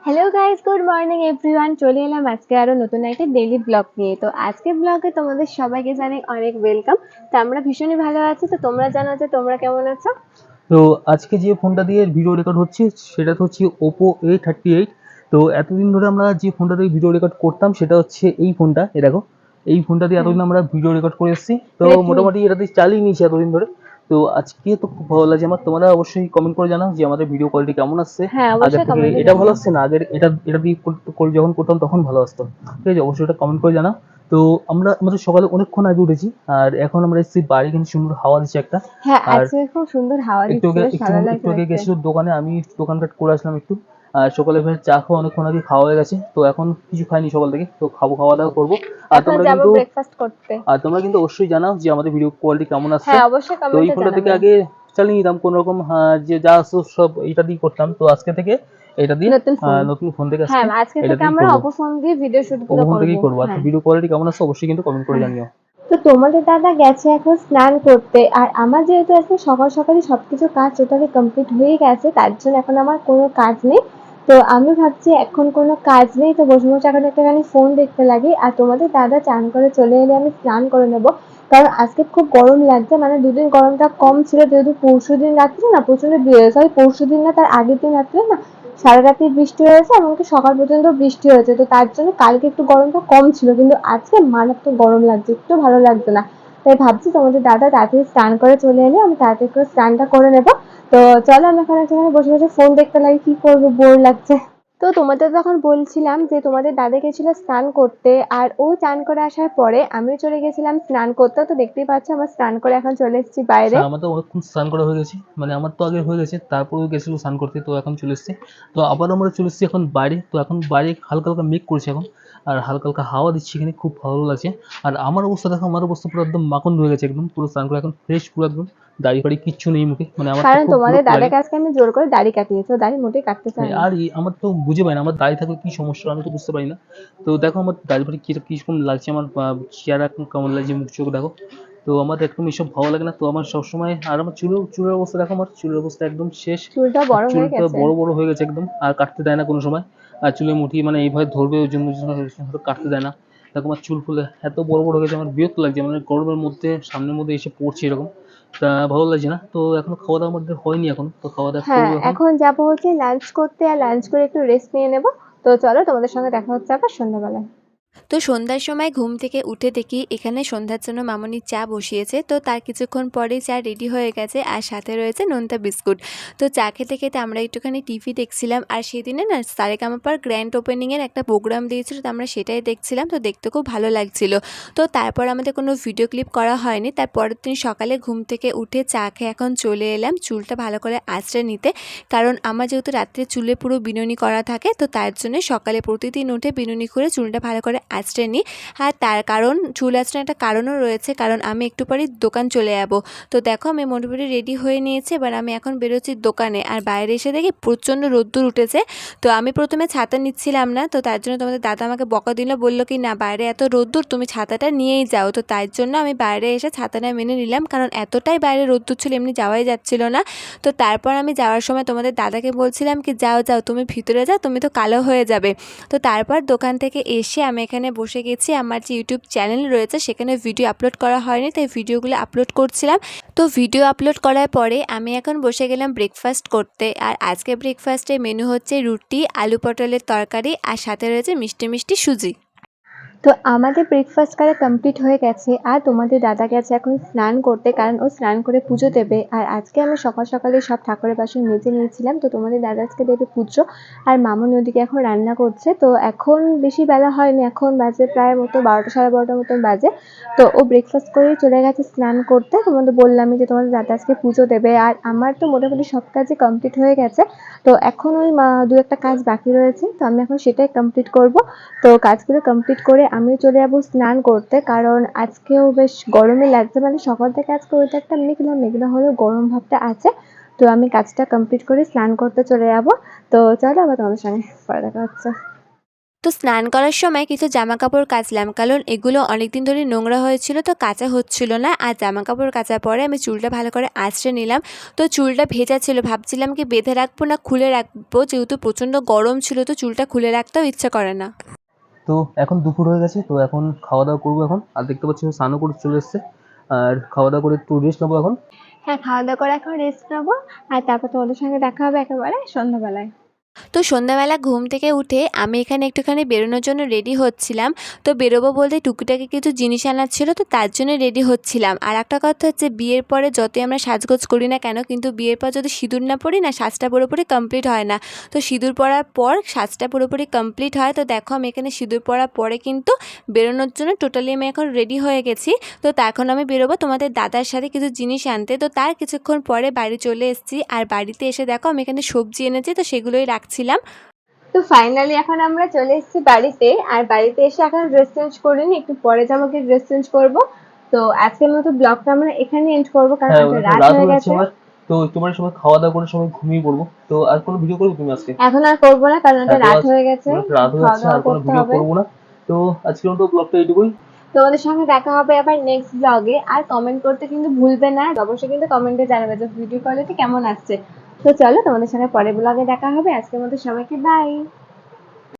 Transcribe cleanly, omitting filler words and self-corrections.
Hello guys, good morning everyone. চলে এলাম আজকে আরো নতুন একটা ডেইলি ব্লগ নিয়ে। তো আজকের ব্লগে তোমাদের সবাইকে জানাই অনেক ওয়েলকাম। তো আমরা ভীষণই ভালো আছি। তো তোমরা জানো যে তোমরা কেমন আছো। তো আজকে যে ফোনটা দিয়ে ভিডিও রেকর্ড হচ্ছে সেটা তো হচ্ছে Oppo A38। তো এতদিন ধরে আমরা যে ফোনটা দিয়ে ভিডিও রেকর্ড করতাম সেটা হচ্ছে এই ফোনটা। এ দেখো, এই ফোনটা দিয়ে হ্যাঁ, এতদিন আমরা ভিডিও রেকর্ড করে এসেছি। তো রেডমি। মোটামুটি এটা দিয়ে চালিয়ে নিয়েছি এতদিন ধরে। তো আজকে তো খুব ভালো লাগছে আমার। তোমরা অবশ্যই কমেন্ট করে জানাও যে আমাদের ভিডিও কোয়ালিটি কেমন আসছে। হ্যাঁ, আগের অবশ্যই থেকে কমেন্টে এটা ভালো জানিও। আসছে না আগের এটা এটা দিয়ে যখন করতাম তখন ভালো আসতো? ঠিক আছে, অবশ্যই এটা কমেন্ট করে জানাও। তো আমাদের সকালে অনেকক্ষণ আগে উঠেছি আর এখন আমরা এসেছি বাইরে, কিন্তু সুন্দর হাওয়া দিচ্ছে একটা। হ্যাঁ, আর আজকে খুব সুন্দর হাওয়া একটু দিচ্ছে, আগে বেশ একটু ভালো একটু লাগছে আগে দেখতে। গেছিল দোকানে, আমি দোকানঘাট করে আসলাম একটু। আর সকালে ফের চা খাওয়া অনেকক্ষণ আগে খাওয়া হয়ে গেছে, তো এখন কিছু খাইনি সকাল থেকে, তো খাওয়া দাওয়া করবো। আর এখন তোমরা যাবো কিন্তু ব্রেকফাস্ট করতে। অবশ্যই জানাও যে আমাদের ভিডিও কোয়ালিটি কেমন আসছে। হ্যাঁ, অবশ্যই তো এই কমেন্টে ফোনটা থেকে জানাবে। আগে চালিয়ে নিতাম কোনো রকম, যে যা আসতো সব এটা দিয়ে করতাম, তো আজকে থেকে এটা দিয়ে নতুন ফোন। নতুন ফোন থেকে হ্যাঁ, আজকে আজকে এটা থেকে দিয়েই আমরা করবো। অপো ফোন দিয়ে ভিডিও শুট গুলো ওপো ফোন করবো। থেকেই করবো। আর হ্যাঁ। ভিডিও কোয়ালিটি কেমন আসছে অবশ্যই কিন্তু কমেন্ট করে হ্যাঁ, জানিও। তো তোমাদের দাদা গেছে এখন স্নান করতে, আর আমার যেহেতু আজকে সকাল সকালই সবকিছু কাজ টোটালি কমপ্লিট হয়ে গেছে, তার জন্য এখন আমার কোনো কাজ নেই। তো আমি ভাবছি এখন কোনো কাজ নেই, তো বসে বসে এখন একটুখানি ফোন দেখতে লাগি। আর তোমাদের দাদা চান করে চলে এলে আমি স্নান করে নেবো, কারণ আজকে খুব গরম লাগছে। মানে দুদিন গরমটা কম ছিল, যেহেতু পরশু দিন রাত্রে না প্রচন্ড, সরি পরশু দিন না, তার আগের দিন রাত্রে না সারা রাত্রি বৃষ্টি হয়েছে, এমনকি সকাল পর্যন্ত বৃষ্টি হয়েছে। তো তার জন্য কালকে একটু গরমটা কম ছিল, কিন্তু আজকে মারাত্মক গরম লাগছে, একটু ভালো লাগছে না। তাই ভাবছি তোমাদের দাদা তাড়াতাড়ি স্নান করে চলে এলে আমি তাড়াতাড়ি করে স্নানটা করে নেবো। তো চলো আমি এখন একটুখানি বসে বসে ফোন দেখতে লাগি, কি করবো, বোর লাগছে। তো তোমাদের যখন বলছিলাম যে তোমাদের দাদা গেছিল স্নান করতে, আর ও চান করে আসার পরে আমিও চলে গেছিলাম স্নান করতে। তো দেখতেই পাচ্ছ আমার স্নান করে এখন চলে এসেছি বাইরে। হ্যাঁ, আমার তো অনেকক্ষণ স্নান করা হয়ে গেছে, মানে আমার তো আগে হয়ে গেছে, তারপরেও গেছিল স্নান করতে, তো এখন চলে এসেছি। তো আবার আমরা চলে এসেছি এখন বাইরে। তো এখন বাইরে হালকা হালকা মেঘ করছে এখন, আর হালকা হালকা হাওয়া দিচ্ছে এখানে, খুব ভালো লাগছে। আর আমার অবস্থা দেখো, আমার অবস্থা পুরো একদম মাখন হয়ে গেছে, একদম পুরো স্নান করে এখন ফ্রেশ, পুরো একদম দাড়ি ফাড়ি কিচ্ছু নেই মুখে, মানে আমার তো কারণ খুব তোমাদের বিরক্ত লাগে। দাদাকে আজকে আমি জোর করে দাড়ি কাটিয়েছি, ও দাড়ি মোটেই কাটতে চায় না। আর আমার তো বুঝে পাই না আমার দাড়ি থাকলে কি সমস্যা, আমি তো বুঝতে পারি না। তো দেখো আমার দাড়ি ফাড়ি কিরকম লাগছে, আমার চেহারা কেমন লাগছে, মুখ চোখ দেখো। তো আমার একদম এসব ভালো লাগে না। তো আমার সবসময়, আর আমার চুলের অবস্থা দেখো, আমার চুলের অবস্থা একদম শেষ। চুলটা আর বড় হয়ে চুলটা গেছে। বড় বড় হয়ে গেছে একদম, আর কাটতে দেয় না কোনো সময়। আর চুলে মুঠি মানে এইভাবে ধরবে, ওই জন্য হয়তো কাটতে দেয় না। দেখো আমার চুল ফুলে এত বড় বড় হয়ে গেছে, আমার বিরক্ত লাগছে, মানে গরমের মধ্যে সামনের মধ্যে এসে পড়ছে এরকম। তা ভালো লাগছে না। তো এখনো খাওয়া দাওয়ার মধ্যে হয়নি এখন, তো খাওয়া দাওয়া হ্যাঁ, করবো এখন। এখন যাবো হচ্ছে লাঞ্চ করতে, আর লাঞ্চ করে একটু রেস্ট নিয়ে নেব। তো চলো তোমাদের সঙ্গে দেখা হচ্ছে আবার সন্ধ্যাবেলায়। তো সন্ধ্যার সময় ঘুম থেকে উঠে দেখি এখানে সন্ধ্যার জন্য মামনি চা বসিয়েছে। তো তার কিছুক্ষণ পরেই চা রেডি হয়ে গেছে, আর সাথে রয়েছে নোনতা বিস্কুট। তো চা খেতে খেতে আমরা একটুখানি টিভি দেখছিলাম, আর সেদিনে না সারেগামাপার গ্র্যান্ড ওপেনিংয়ের একটা প্রোগ্রাম দিয়েছিল, তো আমরা সেটাই দেখছিলাম। তো দেখতে খুব ভালো লাগছিল। তো তারপর আমাদের কোনো ভিডিও ক্লিপ করা হয়নি। তার পরের দিন সকালে ঘুম থেকে উঠে চা খেয়ে এখন চলে এলাম চুলটা ভালো করে আঁচড়ে নিতে, কারণ আমার যেহেতু রাত্রে চুলে পুরো বিনুনি করা থাকে, তো তার জন্য সকালে প্রতিদিন উঠে বিনুনি করে চুলটা ভালো করে আঁচড়ে নিই। আর তার কারণ, চুল আঁচড়ানোর একটা কারণও রয়েছে, কারণ আমি একটু পরেই দোকান চলে যাব। তো দেখো আমি মোটামুটি রেডি হয়ে নিয়েছি, এবার আমি এখন বেরোচ্ছি দোকানে। আর বাইরে এসে দেখি প্রচণ্ড রোদ্দুর উঠেছে। তো আমি প্রথমে ছাতা নিচ্ছিলাম না, তো তার জন্য তোমাদের দাদা আমাকে বকা দিল, বললো কি না বাইরে এত রোদ্দুর, তুমি ছাতাটা নিয়েই যাও। তো তাই জন্য আমি বাইরে এসে ছাতাটা মেনে নিলাম, কারণ এতটাই বাইরে রোদ্দুর ছিল, এমনি যাওয়াই যাচ্ছিল না। তো তারপর আমি যাওয়ার সময় তোমাদের দাদাকে বলছিলাম কি যাও যাও তুমি ভিতরে যাও, তুমি তো কালো হয়ে যাবে। তো তারপর দোকান থেকে এসে আমি এখানে বসে গেছি, আমার যে ইউটিউব চ্যানেল রয়েছে সেখানে ভিডিও আপলোড করা হয়নি, তাই ভিডিওগুলো আপলোড করছিলাম। তো ভিডিও আপলোড করার পরে আমি এখন বসে গেলাম ব্রেকফাস্ট করতে। আর আজকে ব্রেকফাস্টের মেনু হচ্ছে রুটি, আলু পটলের তরকারি, আর সাথে রয়েছে মিষ্টি মিষ্টি সুজি। তো আমাদের ব্রেকফাস্ট করা কমপ্লিট হয়ে গেছে, আর তোমাদের দাদা গেছে এখন স্নান করতে, কারণ ও স্নান করে পুজো দেবে। আর আজকে আমি সকাল সকালে সব ঠাকুরের বাসন মেজে নিয়েছিলাম। তো তোমাদের দাদা আজকে দেবে পুজো, আর মামনি ওদিকে এখন রান্না করছে। তো এখন বেশি বেলা হয়নি, এখন বাজে প্রায় মতো 12টা সাড়ে 12টার মতন বাজে। তো ও ব্রেকফাস্ট করেই চলে গেছে স্নান করতে। তোমাদের বললামই যে তোমাদের দাদা আজকে পুজো দেবে, আর আমার তো মোটামুটি সব কাজই কমপ্লিট হয়ে গেছে। তো এখন ওই দু একটা কাজ বাকি রয়েছে, তো আমি এখন সেটাই কমপ্লিট করব। তো কাজগুলো কমপ্লিট করে আমিও চলে যাবো স্নান করতে, কারণ আজকেও বেশ গরমই লাগছে। মানে সকাল থেকে আজকে ওইটা একটা মেঘলা মেঘলা হলেও গরম ভাবটা আছে। তো আমি কাজটা কমপ্লিট করে স্নান করতে চলে যাব। তো চলো আবার তোমাদের সঙ্গে পরে দেখা হচ্ছে। তো স্নান করার সময় কিছু জামা কাপড় কাচলাম, কারণ এগুলো অনেকদিন ধরে নোংরা হয়েছিল, তো কাচা হচ্ছিল না। আর জামা কাপড় কাচার পরে আমি চুলটা ভালো করে আঁচড়ে নিলাম। তো চুলটা ভেজা ছিল, ভাবছিলাম কি বেঁধে রাখবো না খুলে রাখবো, যেহেতু প্রচণ্ড গরম ছিল তো চুলটা খুলে রাখতেও ইচ্ছা করে না। তো এখন দুপুর হয়ে গেছে, তো এখন খাওয়া দাওয়া করবো এখন। আর দেখতে পাচ্ছি ও স্নানও করে চলে এসছে, আর খাওয়া দাওয়া করে একটু রেস্ট নেবো এখন। হ্যাঁ, খাওয়া দাওয়া করে এখন রেস্ট নেবো, আর তারপর তোমাদের সঙ্গে দেখা হবে একেবারে সন্ধ্যাবেলায়। তো সন্ধ্যাবেলা ঘুম থেকে উঠে আমি এখানে একটুখানি বেরোনোর জন্য রেডি হচ্ছিলাম। তো বেরোবো বলতে টুকিটাকি কিছু জিনিস আনার ছিল, তো তার জন্য রেডি হচ্ছিলাম। আর একটা কথা হচ্ছে, বিয়ের পরে যতই আমরা সাজগোজ করি না কেন, কিন্তু বিয়ের পর যদি সিঁদুর না পরি না, সাজটা পুরোপুরি কমপ্লিট হয় না। তো সিঁদুর পরার পর সাজটা পুরোপুরি কমপ্লিট হয়। তো দেখো আমি এখানে সিঁদুর পরার পরে কিন্তু বেরোনোর জন্য টোটালি আমি এখন রেডি হয়ে গেছি। তো এখন আমি বেরোবো তোমাদের দাদার সাথে কিছু জিনিস আনতে। তো তার কিছুক্ষণ পরে বাড়ি চলে এসেছি, আর বাড়িতে এসে দেখো আমি এখানে সবজি এনেছি, তো সেগুলোই রাখছিলাম। তো ফাইনালি এখন আমরা চলে এসেছি বাড়িতে, আর বাড়িতে এসে এখন ড্রেস চেঞ্জ করিনি, একটু পরে যাবো গিয়ে ড্রেস চেঞ্জ করবো। তো আজকের মতো ব্লগটা আমরা এখানে এন্ড করবো, কারণ হ্যাঁ, অনেক এখন রাত রাত হয়ে হয়ে যাচ্ছে গেছে। আমার। তো তোমার সময় খাওয়া দাওয়া করে সবাই ঘুমিয়ে পড়বো। তো আর কোনো ভিডিও করবো তুমি আজকে? এখন আর করবো না, কারণ এটা হ্যাঁ, তো রাত আজ হয়ে গেছে, অনেক রাত হয়ে খাওয়া যাচ্ছে, দাওয়া আর কোনো করতে ভিডিও হবে। করবো না। তো আজকের মতো ব্লগটা এইটুকুই। তোমাদের সঙ্গে দেখা হবে আবার নেক্সট ব্লগে। আর কমেন্ট করতে কিন্তু ভুলবে না, অবশ্যই কিন্তু কমেন্টে জানাবে যে ভিডিও কোয়ালিটি কেমন আসছে। তো চলো, তোমাদের সঙ্গে পরের ব্লগে দেখা হবে। আজকের মতো সবাইকে বাই।